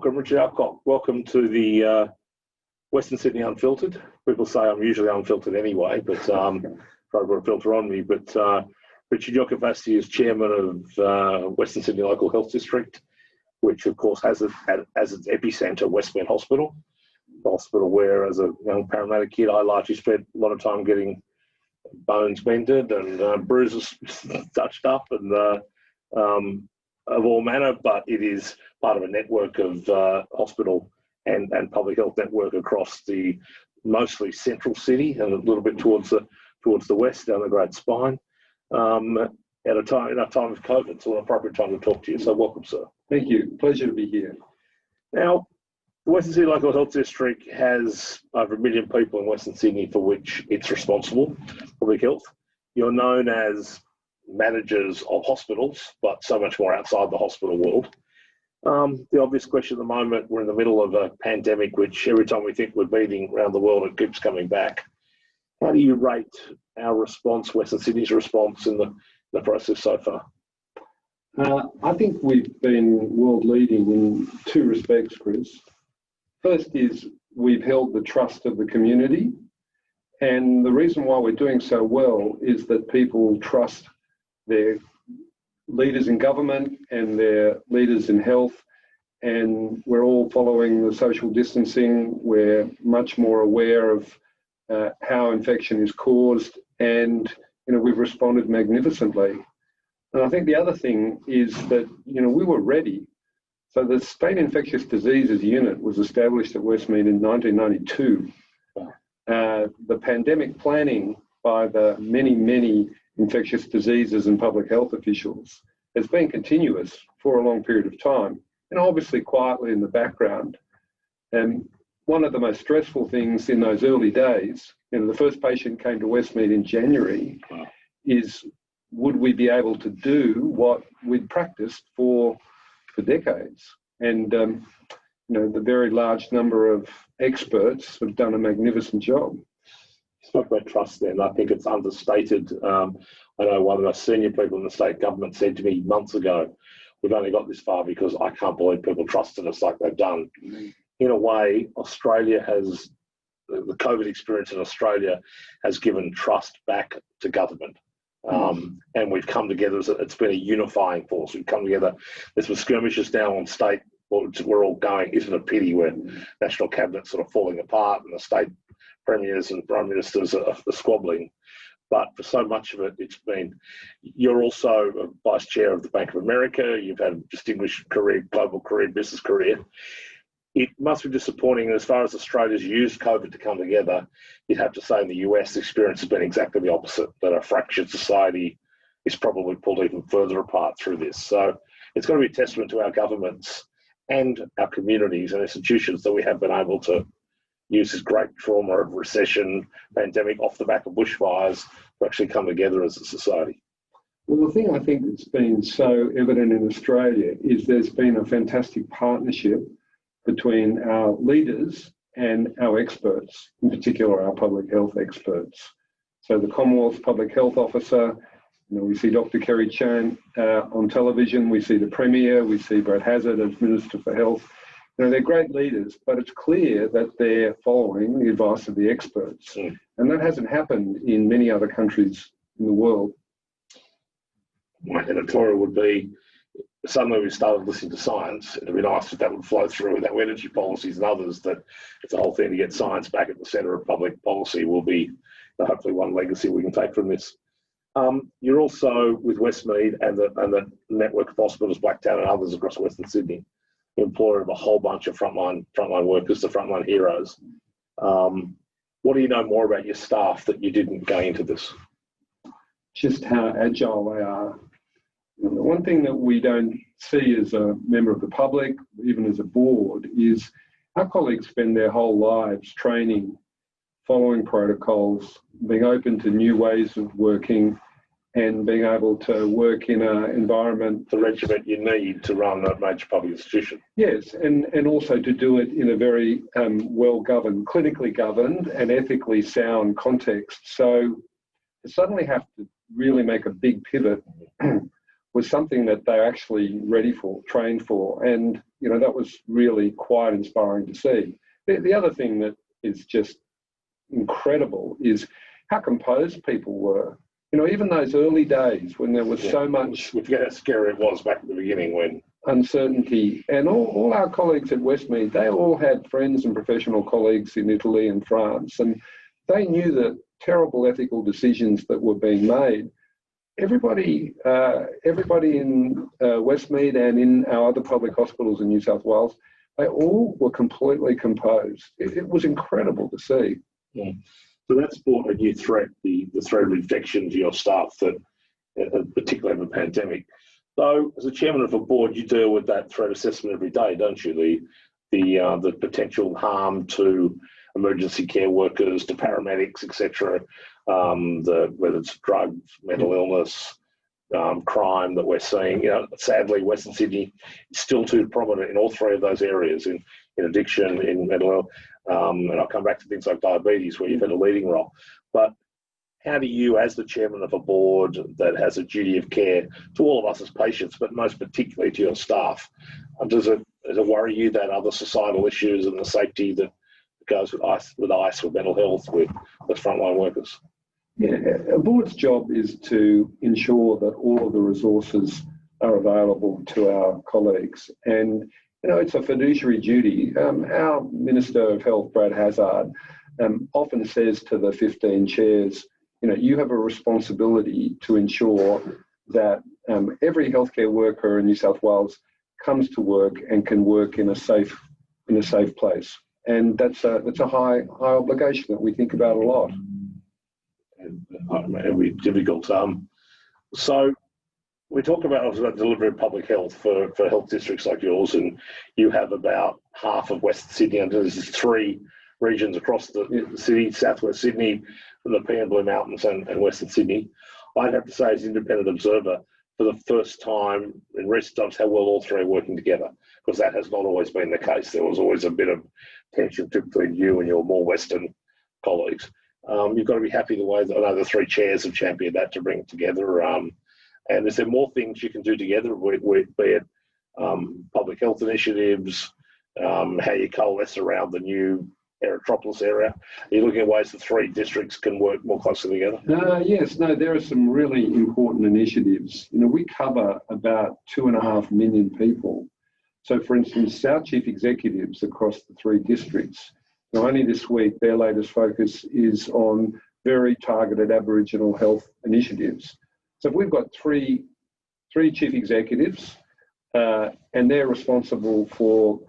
I'm Richard Alcock. Welcome to the Western Sydney Unfiltered. People say I'm usually unfiltered anyway, but I've got a filter on me. But Richard, your capacity as chairman of Western Sydney Local Health District, which of course has its epicentre Westmead Hospital, the hospital where, as a young paramedic kid, I largely spent a lot of time getting bones mended and bruises touched up and of all manner, but it is part of a network of hospital and public health network across the mostly central city and a little bit towards the west down the Great Spine. At a time in a time of COVID, it's an appropriate time to talk to you. So welcome, sir. Thank you. Pleasure to be here. Now, the Western Sydney Local Health District has over 1 million people in Western Sydney for which it's responsible, public health. You're known as managers of hospitals, but so much more outside the hospital world. The obvious question at the moment, we're in the middle of a pandemic, which every time we think we're beating around the world, it keeps coming back. How do you rate our response, Western Sydney's response in the process so far? I think we've been world leading in two respects, Chris. First is we've held the trust of the community, and the reason why we're doing so well is that people trust their leaders in government and their leaders in health, and we're all following the social distancing. We're much more aware of how infection is caused, and we've responded magnificently. And I think the other thing is that we were ready. So the State Infectious Diseases Unit was established at Westmead in 1992. The pandemic planning by the many infectious diseases and public health officials has been continuous for a long period of time, and obviously quietly in the background. And one of the most stressful things in those early days, the first patient came to Westmead in January, is would we be able to do what we'd practiced for decades? And the very large number of experts have done a magnificent job. You spoke about trust then. I think it's understated. I know one of the senior people in the state government said to me months ago, we've only got this far because I can't believe people trusted us like they've done. In a way, Australia has, the COVID experience in Australia has given trust back to government. And we've come together, it's been a unifying force. We've come together. There's some skirmishes now on state, we're all going, isn't it a pity where national cabinet's sort of falling apart and the state premiers and prime ministers are squabbling. But for so much of it, it's been, you're also a vice chair of the Bank of America, you've had a distinguished career, global career, business career. It must be disappointing as far as Australia's used COVID to come together. You'd have to say in the US, the experience has been exactly the opposite, that a fractured society is probably pulled even further apart through this. So it's got to be a testament to our governments and our communities and institutions that we have been able to use this great trauma of recession, pandemic off the back of bushfires to actually come together as a society. Well, the thing I think that's been so evident in Australia is there's been a fantastic partnership between our leaders and our experts, in particular our public health experts. So the Commonwealth Public Health Officer, we see Dr. Kerry Chan on television, we see the Premier, we see Brad Hazzard as Minister for Health. They're great leaders, but it's clear that they're following the advice of the experts. And that hasn't happened in many other countries in the world. My editorial would be, suddenly we started listening to science. It'd be nice if that would flow through with our energy policies and others, that it's a whole thing to get science back at the centre of public policy will be hopefully one legacy we can take from this. You're also with Westmead and the network of hospitals, Blacktown and others across Western Sydney, employer of a whole bunch of frontline workers, the frontline heroes. What do you know more about your staff that you didn't go into this? Just how agile they are. The one thing that we don't see as a member of the public, even as a board, is our colleagues spend their whole lives training, following protocols, being open to new ways of working, and being able to work in an environment, the regiment you need to run a major public institution. Yes, and also to do it in a very well-governed, clinically governed and ethically sound context. So to suddenly have to really make a big pivot was something that they're actually ready for, trained for. And, that was really quite inspiring to see. The other thing that is just incredible is how composed people were. Even those early days when there was so much... We forget how scary it was back at the beginning when... uncertainty. And all our colleagues at Westmead, they all had friends and professional colleagues in Italy and France, and they knew the terrible ethical decisions that were being made. Everybody in Westmead and in our other public hospitals in New South Wales, they all were completely composed. It was incredible to see. Yeah. So that's brought a new threat, the threat of infection to your staff, that particularly in the pandemic. So, as a chairman of a board, you deal with that threat assessment every day, don't you? The potential harm to emergency care workers, to paramedics, etc. Whether it's drugs, mental illness, crime that we're seeing. Sadly, Western Sydney is still too prominent in all three of those areas, in addiction, in mental health, and I'll come back to things like diabetes, where you've had a leading role. But how do you, as the chairman of a board that has a duty of care to all of us as patients, but most particularly to your staff, does it worry you that other societal issues and the safety that goes with ICE, with mental health, with frontline workers? Yeah, a board's job is to ensure that all of the resources are available to our colleagues. And, it's a fiduciary duty. Our Minister of Health, Brad Hazzard, often says to the 15 chairs, you have a responsibility to ensure that every healthcare worker in New South Wales comes to work and can work in a safe place. And that's a high obligation that we think about a lot. It'll be difficult. So we talk about delivery of public health for health districts like yours, and you have about half of Western Sydney, and there's 3 regions across the city: Southwest Sydney, the Pine Blue Mountains, and Western Sydney. I'd have to say, as an independent observer, for the first time in recent times, how well all 3 are working together, because that has not always been the case. There was always a bit of tension between you and your more Western colleagues. You've got to be happy the way that I know the 3 chairs have championed that to bring it together. And is there more things you can do together, be it public health initiatives, how you coalesce around the new Aerotropolis area? Are you looking at ways the 3 districts can work more closely together? There are some really important initiatives. We cover about 2.5 million people. So, for instance, our chief executives across the 3 districts, only this week, their latest focus is on very targeted Aboriginal health initiatives. So we've got three chief executives, and they're responsible for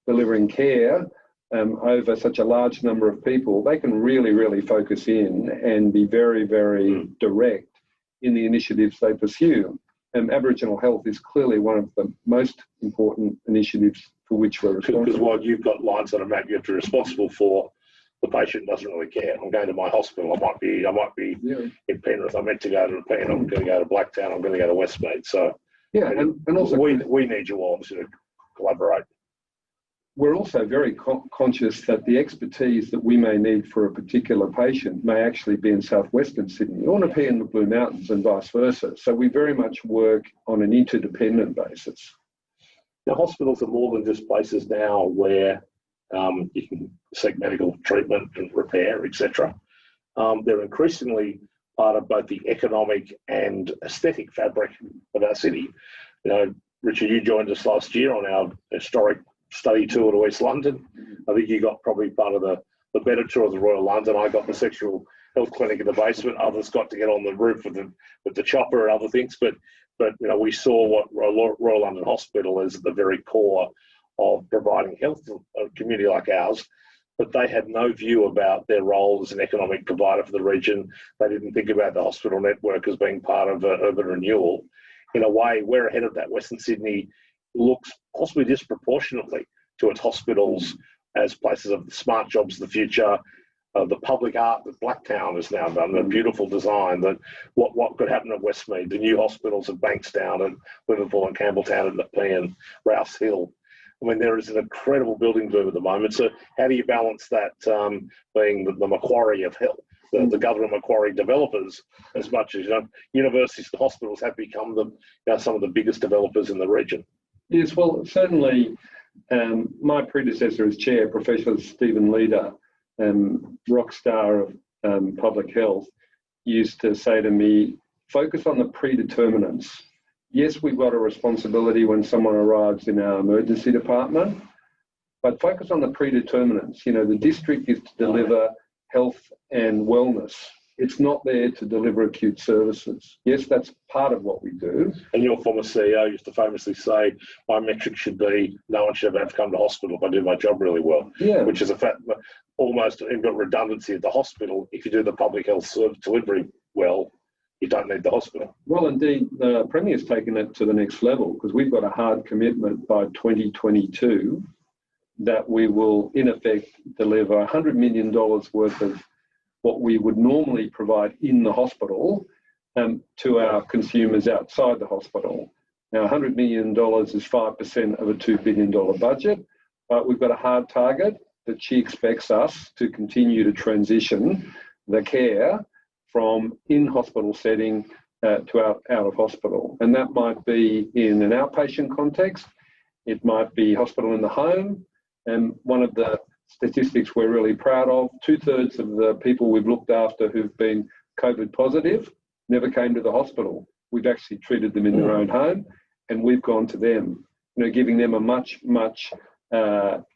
delivering care over such a large number of people. They can really, really focus in and be very, very direct in the initiatives they pursue. Aboriginal health is clearly one of the most important initiatives for which we're responsible. Because while you've got lines on a map, you have to be responsible for, the patient doesn't really care. I'm going to my hospital. I might be in Penrith. I'm meant to go to Penn. I'm going to go to Blacktown. I'm going to go to Westmead. So and also we need you all to collaborate. We're also very conscious that the expertise that we may need for a particular patient may actually be in southwestern Sydney or in the Blue Mountains and vice versa. So we very much work on an interdependent basis. Now, hospitals are more than just places now where you can seek medical treatment and repair, etc. They're increasingly part of both the economic and aesthetic fabric of our city. Richard, you joined us last year on our historic study tour to East London. I think you got probably part of the better tour of the Royal London. I got the sexual health clinic in the basement. Others got to get on the roof with the chopper and other things. But we saw what Royal London Hospital is at the very core of providing health to a community like ours. But they had no view about their role as an economic provider for the region. They didn't think about the hospital network as being part of urban renewal. In a way, we're ahead of that. Western Sydney looks possibly disproportionately to its hospitals as places of smart jobs of the future. The public art that Blacktown has now done, the beautiful design, that what could happen at Westmead, the new hospitals at Bankstown and Liverpool and Campbelltown and Nepean and Rouse Hill. I mean, there is an incredible building boom at the moment. So how do you balance that being the Macquarie of health, the government acquiring developers as much as, universities and hospitals have become some of the biggest developers in the region. Yes, well, certainly my predecessor as chair, Professor Stephen Leader, rock star of public health, used to say to me, focus on the predeterminants. Yes, we've got a responsibility when someone arrives in our emergency department, but focus on the predeterminants. The district is to deliver health and wellness. It's not there to deliver acute services. Yes, that's part of what we do. And your former CEO used to famously say, my metric should be no one should ever have to come to hospital if I do my job really well. Yeah. Which is a fact, almost you've got redundancy at the hospital. If you do the public health service delivery well, you don't need the hospital. Well, indeed, the Premier's taken it to the next level because we've got a hard commitment by 2022 that we will, in effect, deliver $100 million worth of what we would normally provide in the hospital to our consumers outside the hospital. Now, $100 million is 5% of a $2 billion budget, but we've got a hard target that she expects us to continue to transition the care from in-hospital setting to out of hospital. And that might be in an outpatient context, it might be hospital in the home, and one of the statistics we're really proud of, 2/3 of the people we've looked after who've been COVID positive never came to the hospital. We've actually treated them in their own home, and we've gone to them, giving them a much, much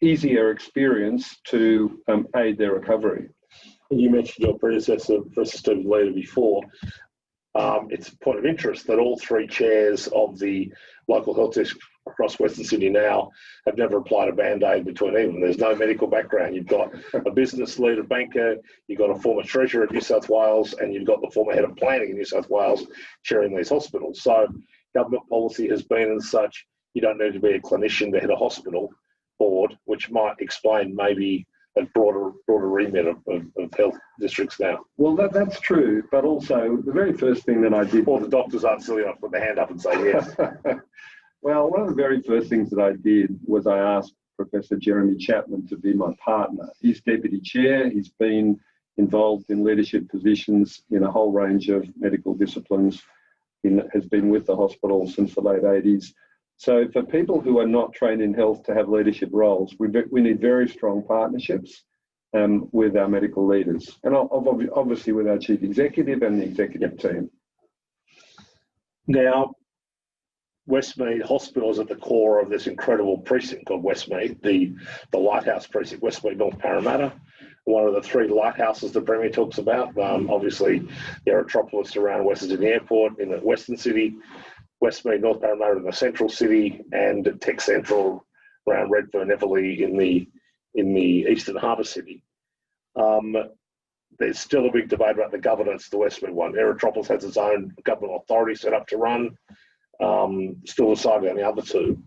easier experience to aid their recovery. You mentioned your predecessor, Professor Stephen Leader, before. It's a point of interest that all three chairs of the local health district across Western Sydney now have never applied a band-aid between them. There's no medical background. You've got a business leader, banker, you've got a former treasurer in New South Wales, and you've got the former head of planning in New South Wales chairing these hospitals. So government policy has been as such, you don't need to be a clinician to head a hospital board, which might explain maybe a broader remit of health districts now. Well, that's true, but also the very first thing that I did... Or the doctors aren't silly enough to put their hand up and say yes. Well, one of the very first things that I did was I asked Professor Jeremy Chapman to be my partner. He's deputy chair. He's been involved in leadership positions in a whole range of medical disciplines, has been with the hospital since the late 80s. So for people who are not trained in health to have leadership roles, we need very strong partnerships with our medical leaders and obviously with our chief executive and the executive team. Now, Westmead Hospital is at the core of this incredible precinct called Westmead, the Lighthouse Precinct, Westmead North Parramatta, one of the three lighthouses the Premier talks about. Obviously, the Aerotropolis around Western Sydney Airport in the Western City, Westmead North Parramatta in the Central City, and Tech Central around Redfern, Everleigh in the Eastern Harbour City. There's still a big debate about the governance of the Westmead one. Aerotropolis has its own government authority set up to run. Still deciding on the other two.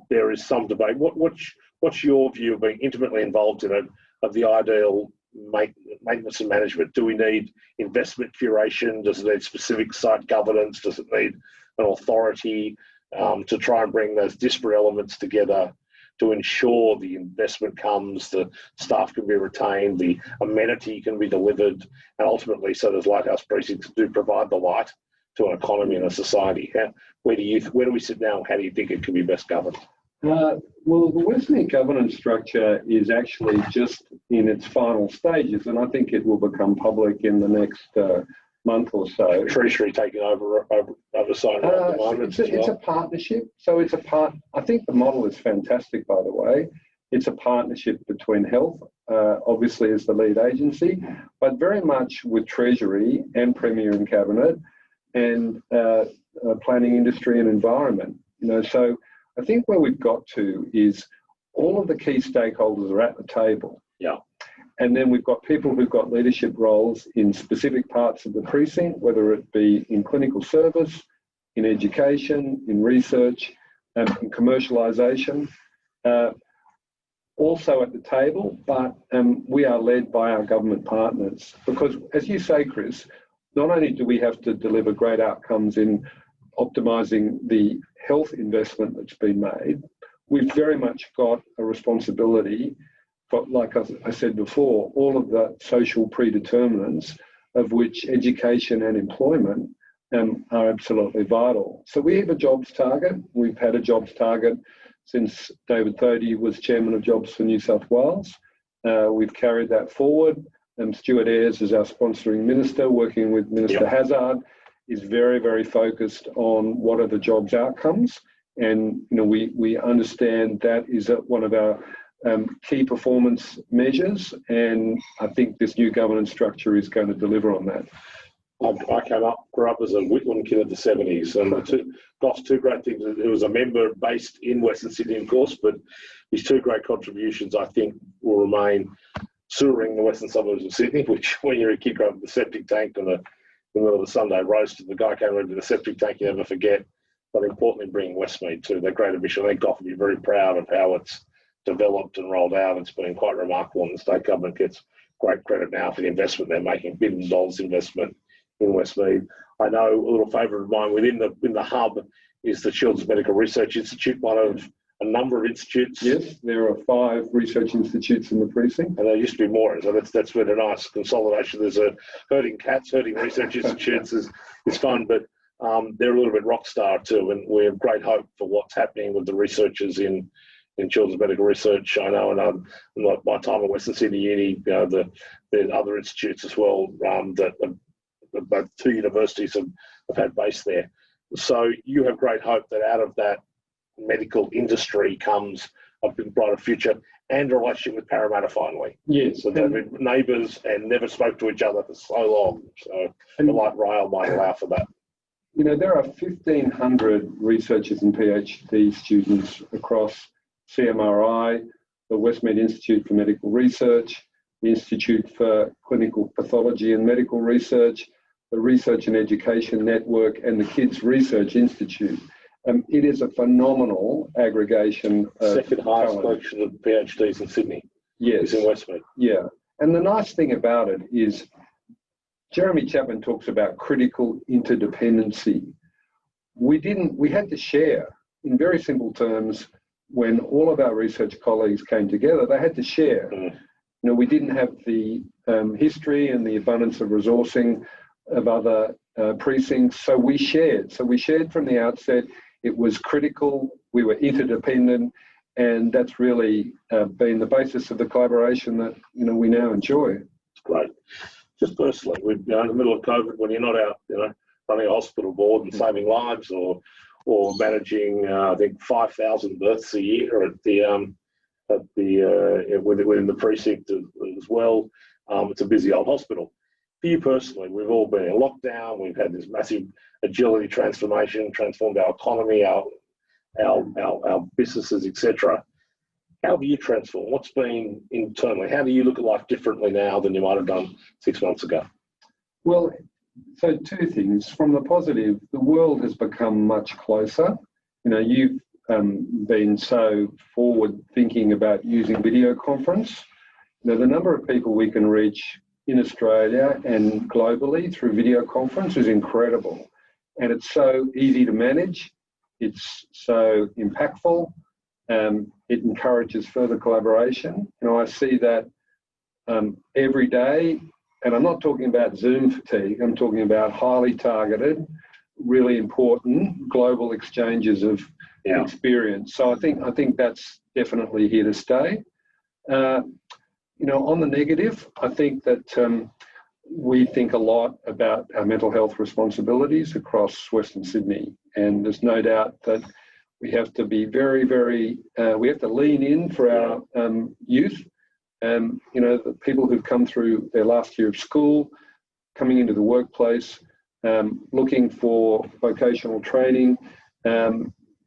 There is some debate. What's your view of being intimately involved in it, of the ideal maintenance and management? Do we need investment curation? Does it need specific site governance? Does it need an authority to try and bring those disparate elements together to ensure the investment comes, the staff can be retained, the amenity can be delivered, and ultimately so those lighthouse precincts do provide the light to an economy and a society? Where do we sit now? How do you think it can be best governed? Well, the Westmead governance structure is actually just in its final stages, and I think it will become public in the next month or so. Treasury taking oversight at the moment. It's a partnership. So it's I think the model is fantastic, by the way. It's a partnership between health, obviously as the lead agency, but very much with Treasury and Premier and Cabinet and planning, industry and environment. So I think where we've got to is all of the key stakeholders are at the table. Yeah. And then we've got people who've got leadership roles in specific parts of the precinct, whether it be in clinical service, in education, in research, in commercialisation. Also at the table, but we are led by our government partners. Because as you say, Chris, not only do we have to deliver great outcomes in optimising the health investment that's been made, we've very much got a responsibility but like I said before, all of the social predeterminants of which education and employment are absolutely vital. So we have a jobs target. We've had a jobs target since David Thodey was Chairman of Jobs for New South Wales. We've carried that forward. Stuart Ayres is our sponsoring minister, working with Minister Hazzard, is very, very focused on what are the jobs outcomes. And we understand that is one of our key performance measures, and I think this new governance structure is going to deliver on that. I grew up as a Whitlam kid of the 70s, and two great things. He was a member based in Western Sydney, of course, but his two great contributions, I think, will remain sewering the western suburbs of Sydney, which when you're a kid growing up with the septic tank in the middle of the Sunday roast, and the guy came over to the septic tank, you never forget. But importantly, bringing Westmead to that great ambition. I think Gough will be very proud of how it's developed and rolled out. It's been quite remarkable, and the state government gets great credit now for the investment they're making, billions of dollars investment in Westmead. I know a little favourite of mine within the hub is the Children's Medical Research Institute, one of a number of institutes. Yes, there are 5 research institutes in the precinct. And there used to be more, so that's been a nice consolidation. There's a herding research institutes is fun, but they're a little bit rock star too, and we have great hope for what's happening with the researchers in children's medical research. I know, and my time at Western Sydney Uni, there's other institutes as well that both 2 universities have had base there. So you have great hope that out of that medical industry comes a brighter future and a relationship with Parramatta finally. Yes. So they've been neighbours and never spoke to each other for so long. So the light rail might allow for that. There are 1,500 researchers and PhD students across CMRI, the Westmead Institute for Medical Research, the Institute for Clinical Pathology and Medical Research, the Research and Education Network, and the Kids Research Institute. It is a phenomenal aggregation of second highest talent. collection of PhDs in Sydney. Yes. Is in Westmead. Yeah. And the nice thing about it is Jeremy Chapman talks about critical interdependency. We had to share, in very simple terms, when all of our research colleagues came together, they had to share. We didn't have the history and the abundance of resourcing of other precincts, so we shared. So we shared from the outset. It was critical. We were interdependent, and that's really been the basis of the collaboration that we now enjoy. It's great. Just personally, we're in the middle of COVID, when you're not out, running a hospital board and saving lives, or managing, I think 5,000 births a year within the precinct as well. It's a busy old hospital. For you personally, we've all been in lockdown. We've had this massive agility transformation, transformed our economy, our businesses, etc. How have you transformed? What's been internally? How do you look at life differently now than you might have done 6 months ago? Well, so 2 things. From the positive, the world has become much closer. You've been so forward thinking about using video conference. The number of people we can reach in Australia and globally through video conference is incredible. And it's so easy to manage. It's so impactful. It encourages further collaboration. I see that every day, and I'm not talking about Zoom fatigue. I'm talking about highly targeted, really important global exchanges of experience. So I think that's definitely here to stay. On the negative, I think that we think a lot about our mental health responsibilities across Western Sydney, and there's no doubt that we have to be very, very, we have to lean in for our youth. The people who've come through their last year of school, coming into the workplace, looking for vocational training,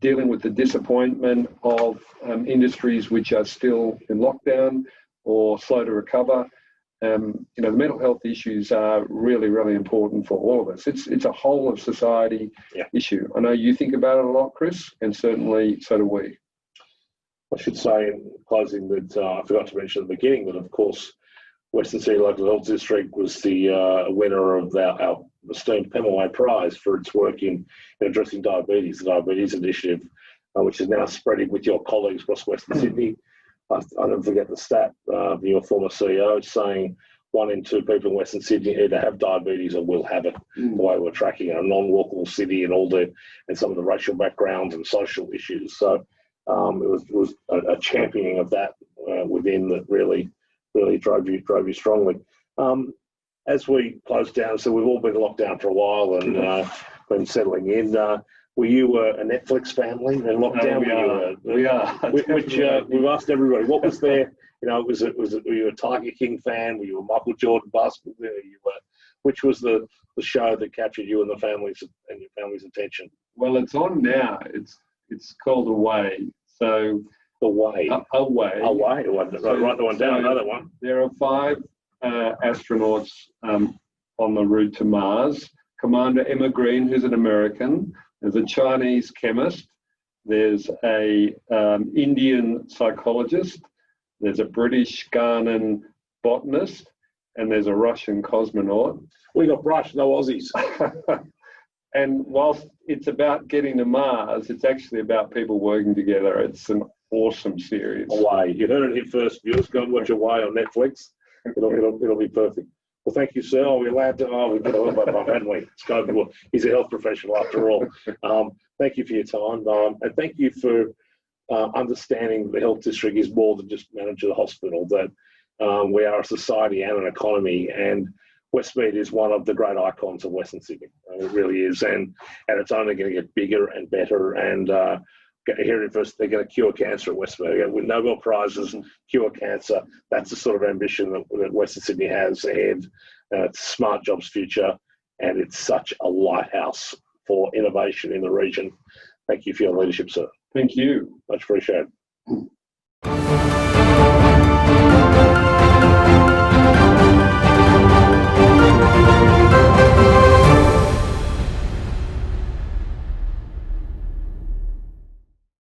dealing with the disappointment of industries which are still in lockdown or slow to recover. The mental health issues are really, really important for all of us. It's a whole of society issue. I know you think about it a lot, Chris, and certainly so do we. I should say in closing that I forgot to mention at the beginning that, of course, Western Sydney Local Health District was the winner of our esteemed Pemulwuy Prize for its work in addressing diabetes, the Diabetes Initiative, which is now spreading with your colleagues across Western Sydney. I'll never forget the stat of your former CEO saying 1 in 2 people in Western Sydney either have diabetes or will have it. The way we're tracking a non-walkable city and some of the racial backgrounds and social issues. So it was a championing of that within that really drove you strongly. As we close down, so we've all been locked down for a while and been settling in. Were you a Netflix family in lockdown? We are. Which we've asked everybody. What was there? Were you a Tiger King fan? Were you a Michael Jordan basketball? Which was the show that captured you and your family's attention? Well, it's on now. It's called Away. So Away. Away. Write the one down. Another one. There are 5 astronauts on the route to Mars. Commander Emma Green, who's an American. There's a Chinese chemist. There's a Indian psychologist. There's a British Ghanaian botanist, and there's a Russian cosmonaut. We got Rush, no Aussies. And whilst it's about getting to Mars, it's actually about people working together. It's an awesome series. Away. You heard it here first, viewers. Go and watch Away on Netflix. It'll be perfect. Well, thank you, sir. Are we allowed to? Oh, we put a little bit on, hadn't we? He's a health professional after all. Thank you for your time. And thank you for understanding the health district is more than just manager of the hospital, that we are a society and an economy, and Westmead is one of the great icons of Western Sydney. It really is, and it's only going to get bigger and better. And here at first, they're going to cure cancer at Westmead. With Nobel Prizes, cure cancer. That's the sort of ambition that Western Sydney has ahead. It's a smart jobs future, and it's such a lighthouse for innovation in the region. Thank you for your leadership, sir. Thank you. Much appreciated.